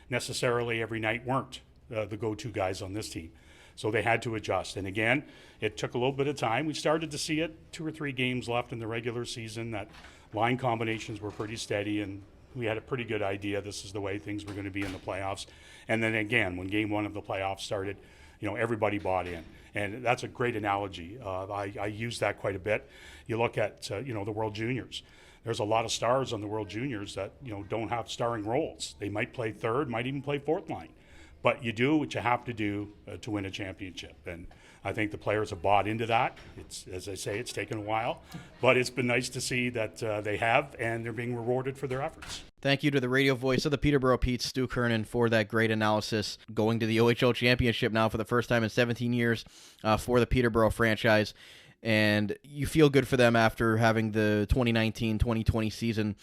necessarily every night weren't the go-to guys on this team. So they had to adjust. And again, it took a little bit of time. We started to see it 2 or 3 games left in the regular season that line combinations were pretty steady, and we had a pretty good idea this is the way things were going to be in the playoffs. And then again, when game 1 of the playoffs started, everybody bought in. And that's a great analogy. I use that quite a bit. You look at, the World Juniors. there's a lot of stars on the World Juniors that, don't have starring roles. They might play third, might even play fourth line. But you do what you have to do to win a championship. And I think the players have bought into that. It's, as I say, it's taken a while. But it's been nice to see that they have, and they're being rewarded for their efforts. Thank you to the radio voice of the Peterborough Petes, Stew Kernan, for that great analysis. Going to the OHL Championship now for the first time in 17 years for the Peterborough franchise. And you feel good for them after having the 2019-2020 season,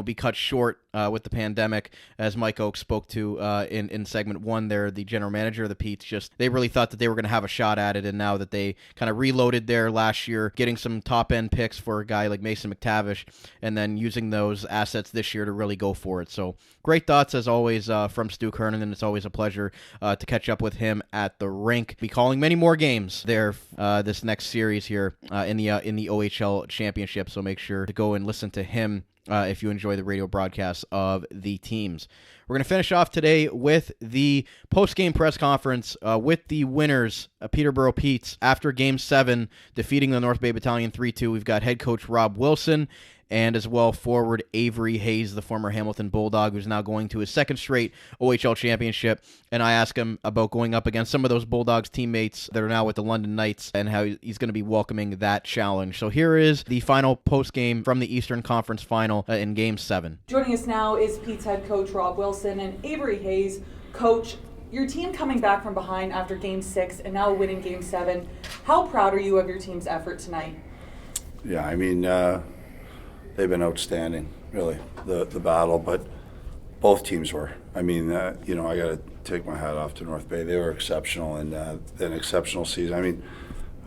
be cut short with the pandemic. As Mike Oke spoke to in segment 1 there, the general manager of the Petes, they really thought that they were going to have a shot at it, and now that they kind of reloaded there last year, getting some top-end picks for a guy like Mason McTavish, and then using those assets this year to really go for it. So great thoughts, as always, from Stew Kernan, and it's always a pleasure to catch up with him at the rink. Be calling many more games there this next series here in the OHL Championship, so make sure to go and listen to him if you enjoy the radio broadcasts of the teams. We're going to finish off today with the post-game press conference with the winners, Peterborough Petes, after Game 7, defeating the North Bay Battalion 3-2. We've got head coach Rob Wilson, and as well forward Avery Hayes, the former Hamilton Bulldog, who's now going to his second straight OHL championship. And I ask him about going up against some of those Bulldogs teammates that are now with the London Knights and how he's going to be welcoming that challenge. So here is the final post-game from the Eastern Conference Final in Game 7. Joining us now is Pete's head coach Rob Wilson and Avery Hayes. Coach, your team coming back from behind after Game 6 and now winning Game 7. How proud are you of your team's effort tonight? Yeah, I mean, they've been outstanding, really, the battle, but both teams were. I mean, I got to take my hat off to North Bay. They were exceptional, and an exceptional season. I mean,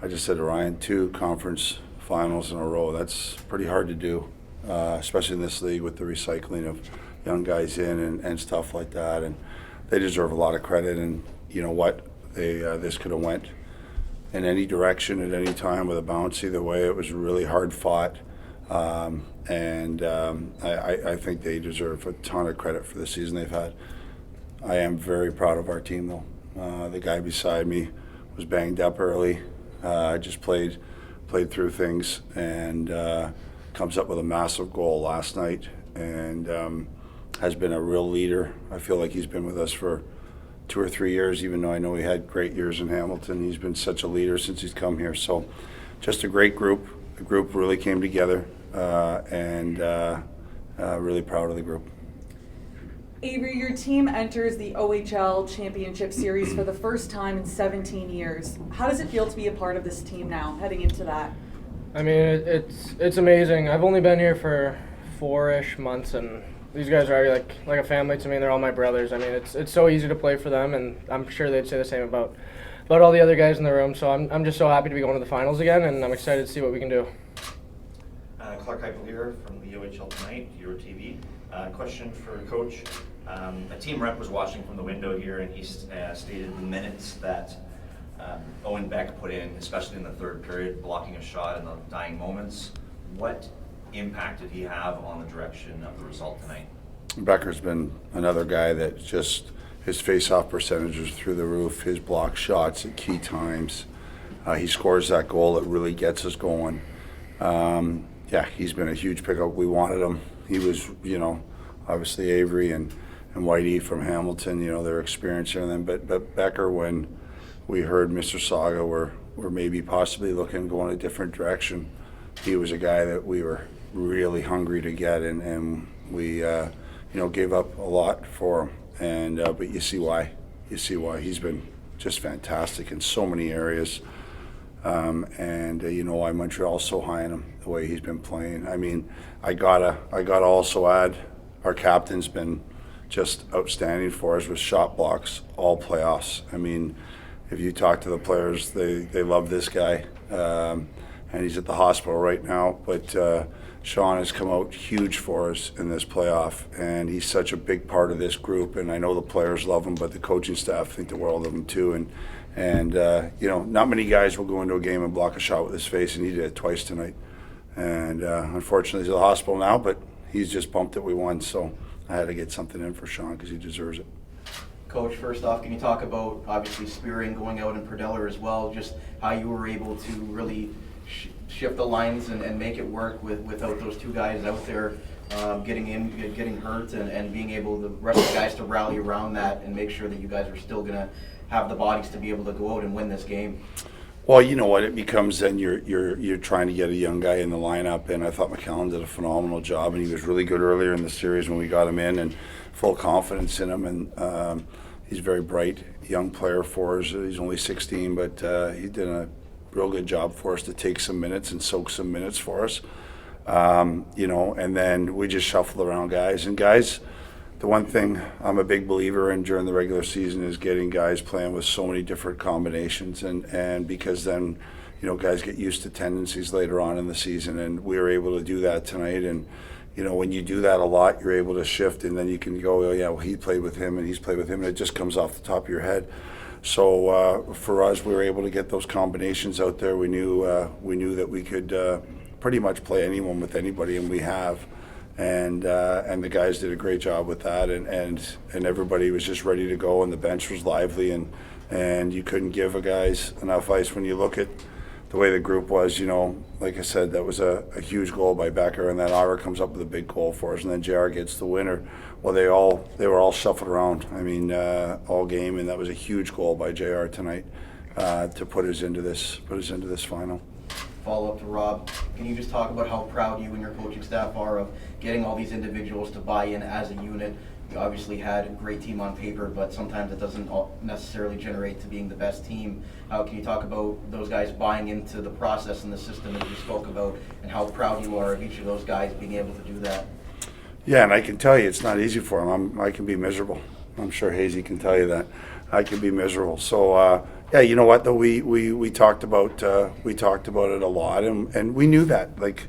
I just said to Ryan, 2 conference finals in a row. That's pretty hard to do, especially in this league with the recycling of young guys in and stuff like that. And they deserve a lot of credit, and you know what? This could have went in any direction at any time with a bounce either way. It was really hard fought. I think they deserve a ton of credit for the season they've had. I am very proud of our team, though. The guy beside me was banged up early. Just played through things and comes up with a massive goal last night and has been a real leader. I feel like he's been with us for 2 or 3 years, even though I know he had great years in Hamilton. He's been such a leader since he's come here. So just a great group. The group really came together. Really proud of the group. Avery, your team enters the OHL Championship Series for the first time in 17 years. How does it feel to be a part of this team now, heading into that? I mean, it's amazing. I've only been here for 4-ish months, and these guys are already like a family to me. They're all my brothers. I mean, it's so easy to play for them, and I'm sure they'd say the same about all the other guys in the room. So I'm just so happy to be going to the finals again, and I'm excited to see what we can do. Clark Heupel here from the OHL Tonight, Euro TV. Question for Coach. A team rep was watching from the window here, and he stated the minutes that Owen Beck put in, especially in the third period, blocking a shot in the dying moments. What impact did he have on the direction of the result tonight? Becker's been another guy that just, his face-off percentages through the roof, his block shots at key times. He scores that goal that really gets us going. Yeah, he's been a huge pickup. We wanted him. He was, obviously Avery and Whitey from Hamilton, their experience and everything. But Becker, when we heard Mr. Saga were maybe possibly looking going a different direction, he was a guy that we were really hungry to get, and we, gave up a lot for him. And but you see why. He's been just fantastic in so many areas. Why Montreal's so high on him, the way he's been playing. I mean, I gotta also add, our captain's been just outstanding for us with shot blocks all playoffs. I mean, if you talk to the players, they love this guy, and he's at the hospital right now. But Sean has come out huge for us in this playoff, and he's such a big part of this group. And I know the players love him, but the coaching staff think the world of him too. And not many guys will go into a game and block a shot with his face, and he did it twice tonight. And unfortunately, he's at the hospital now, but he's just pumped that we won. So I had to get something in for Sean because he deserves it. Coach, first off, can you talk about, obviously, Spearing going out in Perdeller as well, just how you were able to really shift the lines and make it work without those two guys out there getting hurt and being able the rest of the guys to rally around that and make sure that you guys are still going to have the bodies to be able to go out and win this game? Well, you know what, it becomes then you're trying to get a young guy in the lineup, and I thought McCallum did a phenomenal job, and he was really good earlier in the series when we got him in, and full confidence in him, and he's a very bright young player for us. He's only 16, but he did a real good job for us to take some minutes and soak some minutes for us. You know, and then we just shuffled around guys. And guys, the one thing I'm a big believer in during the regular season is getting guys playing with so many different combinations, and because then, you know, guys get used to tendencies later on in the season, and we were able to do that tonight. And you know, when you do that a lot, you're able to shift, and then you can go, oh yeah, well, he played with him and he's played with him, and it just comes off the top of your head. So for us, we were able to get those combinations out there. We knew that we could pretty much play anyone with anybody, and we have. And the guys did a great job with that, and everybody was just ready to go, and the bench was lively, and you couldn't give a guys enough ice. When you look at the way the group was, you know, like I said, that was a huge goal by Becker, and then Ira comes up with a big goal for us, and then JR gets the winner. Well, they were all shuffled around. I mean, all game, and that was a huge goal by JR tonight to put us into this final. Follow up to Rob, can you just talk about how proud you and your coaching staff are of getting all these individuals to buy in as a unit? You obviously had a great team on paper, but sometimes it doesn't necessarily generate to being the best team. How can you talk about those guys buying into the process and the system that you spoke about, and how proud you are of each of those guys being able to do that? Yeah, and I can tell you it's not easy for them. I can be miserable. I'm sure Hazy can tell you that. I can be miserable. So yeah, you know what though, we talked about it a lot, and we knew that. Like,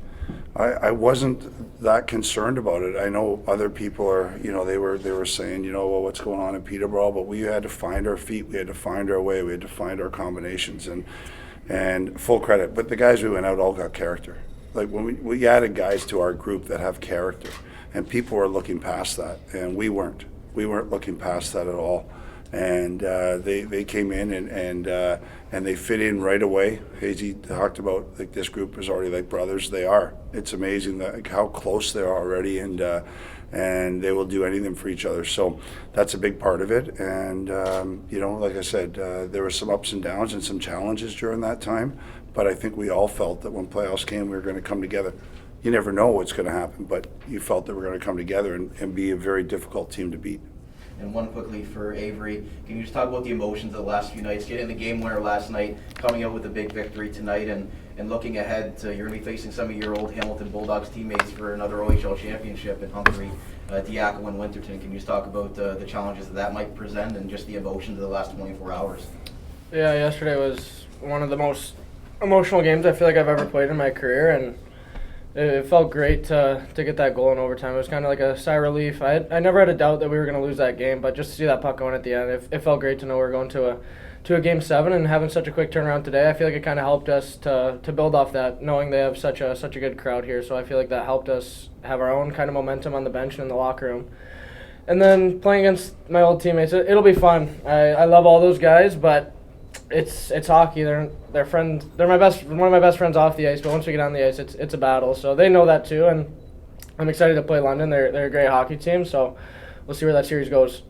I wasn't that concerned about it. I know other people are, you know, they were saying, you know, well, what's going on in Peterborough, but we had to find our feet, we had to find our way, we had to find our combinations, and full credit. But the guys we went out all got character. Like, when we added guys to our group that have character, and people were looking past that, and we weren't looking past that at all. And they came in and they fit in right away. Hazy talked about, like, this group is already like brothers. They are. It's amazing like, how close they are already, and they will do anything for each other. So that's a big part of it. And you know, like I said, there were some ups and downs and some challenges during that time. But I think we all felt that when playoffs came, we were going to come together. You never know what's going to happen, but you felt that we're going to come together and be a very difficult team to beat. And one quickly for Avery, can you just talk about the emotions of the last few nights, getting the game winner last night, coming out with a big victory tonight, and looking ahead to, you're going to be facing some of your old Hamilton Bulldogs teammates for another OHL championship in Humphrey, Diaco and Winterton. Can you just talk about the challenges that might present and just the emotions of the last 24 hours? Yeah, yesterday was one of the most emotional games I feel like I've ever played in my career, and it felt great to get that goal in overtime. It was kind of like a sigh of relief. I never had a doubt that we were going to lose that game, but just to see that puck going at the end, it felt great to know we were going to a Game 7 and having such a quick turnaround today. I feel like it kind of helped us to build off that, knowing they have such a good crowd here. So I feel like that helped us have our own kind of momentum on the bench and in the locker room. And then playing against my old teammates, it'll be fun. I love all those guys, but it's hockey. They're friends. They're one of my best friends off the ice. But once we get on the ice, it's a battle. So they know that too, and I'm excited to play London. They're a great hockey team. So we'll see where that series goes.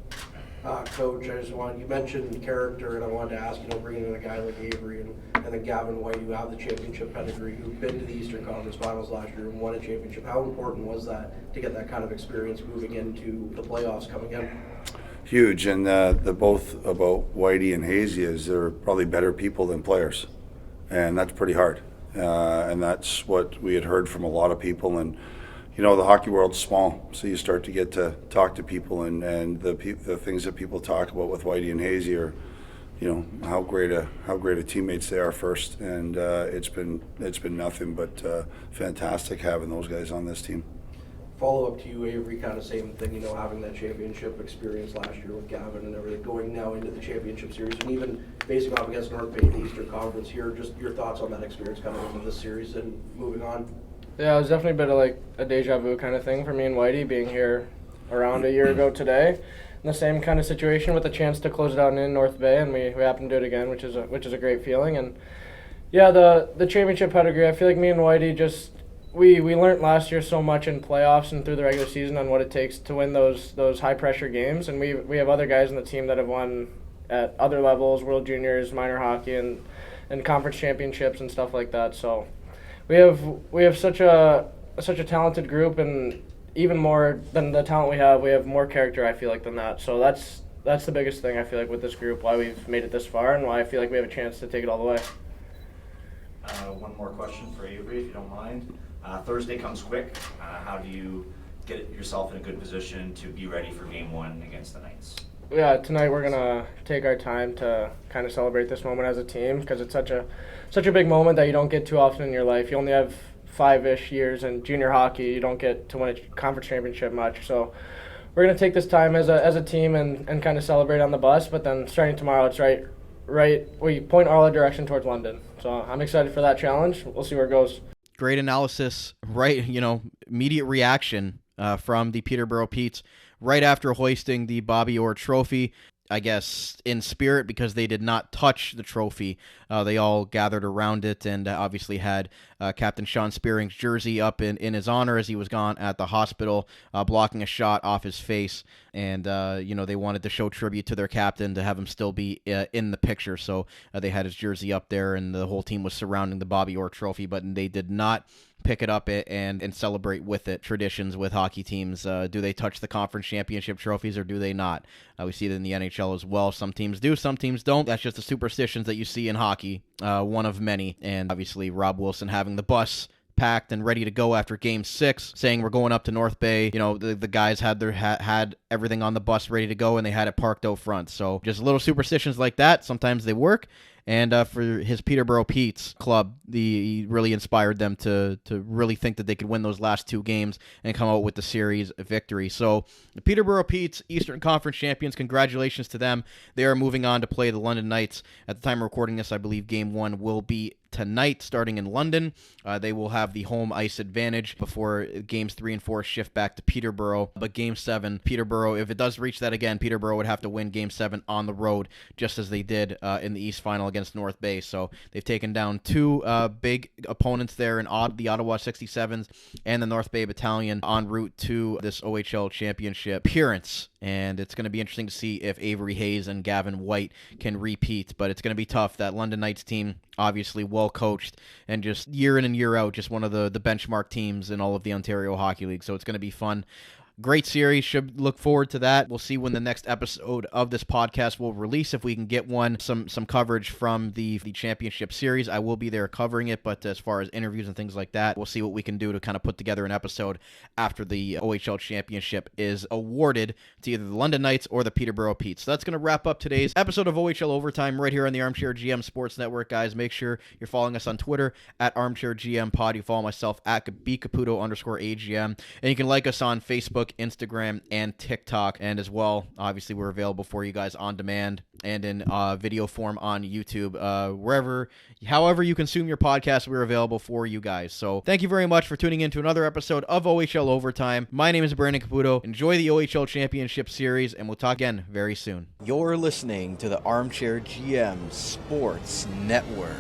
Coach, you mentioned character, and I wanted to ask, bringing in a guy like Avery and then Gavin White, who have the championship pedigree, who've been to the Eastern Conference Finals last year and won a championship. How important was that to get that kind of experience moving into the playoffs coming in? Huge, and the both about Whitey and Hazy is they're probably better people than players, and that's pretty hard. And that's what we had heard from a lot of people. And the hockey world's small, so you start to get to talk to people, and the things that people talk about with Whitey and Hazy are, how great a teammates they are first. And it's been nothing but fantastic having those guys on this team. Follow up to you, Avery, kind of same thing, having that championship experience last year with Gavin and everything, going now into the championship series and even facing off against North Bay in the Eastern Conference here. Just your thoughts on that experience coming into this series and moving on. Yeah, it was definitely a bit of like a deja vu kind of thing for me and Whitey being here around a year ago today. In the same kind of situation with a chance to close it out in North Bay, and we happened to do it again, which is a great feeling. And Yeah, the championship pedigree. I feel like me and Whitey just we learned last year so much in playoffs and through the regular season on what it takes to win those high pressure games, and we have other guys in the team that have won at other levels, World Juniors, minor hockey, and conference championships and stuff like that. So we have such a talented group, and even more than the talent we have more character, I feel like, than that. So that's the biggest thing I feel like with this group, why we've made it this far and why I feel like we have a chance to take it all the way. One more question for Avery, if you don't mind. Thursday comes quick. How do you get yourself in a good position to be ready for Game 1 against the Knights? Yeah, tonight we're gonna take our time to kind of celebrate this moment as a team, because it's such a big moment that you don't get too often in your life. You only have 5-ish years in junior hockey. You don't get to win a conference championship much. So we're gonna take this time as a team and kind of celebrate on the bus. But then starting tomorrow, it's right. We point all our direction towards London. So I'm excited for that challenge. We'll see where it goes. Great analysis, right? Immediate reaction from the Peterborough Petes right after hoisting the Bobby Orr Trophy. I guess in spirit, because they did not touch the trophy. They all gathered around it and obviously had Captain Sean Spearing's jersey up in his honor as he was gone at the hospital, blocking a shot off his face. And, they wanted to show tribute to their captain, to have him still be in the picture. So they had his jersey up there, and the whole team was surrounding the Bobby Orr Trophy, but they did not pick it up and celebrate with it. Traditions with hockey teams, do they touch the conference championship trophies or do they not? We see it in the NHL as well. Some teams do, some teams don't. That's just the superstitions that you see in hockey, one of many. And obviously Rob Wilson having the bus packed and ready to go after Game 6, saying we're going up to North Bay. The guys had had everything on the bus ready to go, and they had it parked out front. So just little superstitions like that, sometimes they work. And for his Peterborough Petes club, he really inspired them to really think that they could win those last 2 games and come out with the series victory. So the Peterborough Petes, Eastern Conference champions, congratulations to them. They are moving on to play the London Knights. At the time of recording this, I believe Game 1 will be tonight, starting in London. They will have the home ice advantage before Games 3 and 4 shift back to Peterborough. But Game 7, Peterborough, if it does reach that again, Peterborough would have to win Game 7 on the road, just as they did in the East Final against North Bay. So they've taken down 2 big opponents there in the Ottawa 67s and the North Bay Battalion en route to this OHL championship appearance. And it's going to be interesting to see if Avery Hayes and Gavin White can repeat. But it's going to be tough. That London Knights team, obviously well coached, and just year in and year out, just one of the benchmark teams in all of the Ontario Hockey League. So it's going to be fun. Great series. Should look forward to that. We'll see when the next episode of this podcast will release, if we can get some coverage from the championship series. I will be there covering it, but as far as interviews and things like that, we'll see what we can do to kind of put together an episode after the OHL championship is awarded to either the London Knights or the Peterborough Petes. So that's going to wrap up today's episode of OHL Overtime right here on the Armchair GM Sports Network, guys. Make sure you're following us on Twitter at Armchair GM Pod. You follow myself at bcaputo_AGM, and you can like us on Facebook, Instagram, and TikTok. And as well, obviously, we're available for you guys on demand and in video form on YouTube. However you consume your podcast, we're available for you guys. So thank you very much for tuning in to another episode of OHL Overtime. My name is Brandon Caputo. Enjoy the OHL Championship Series, and we'll talk again very soon. You're listening to the Armchair GM Sports Network.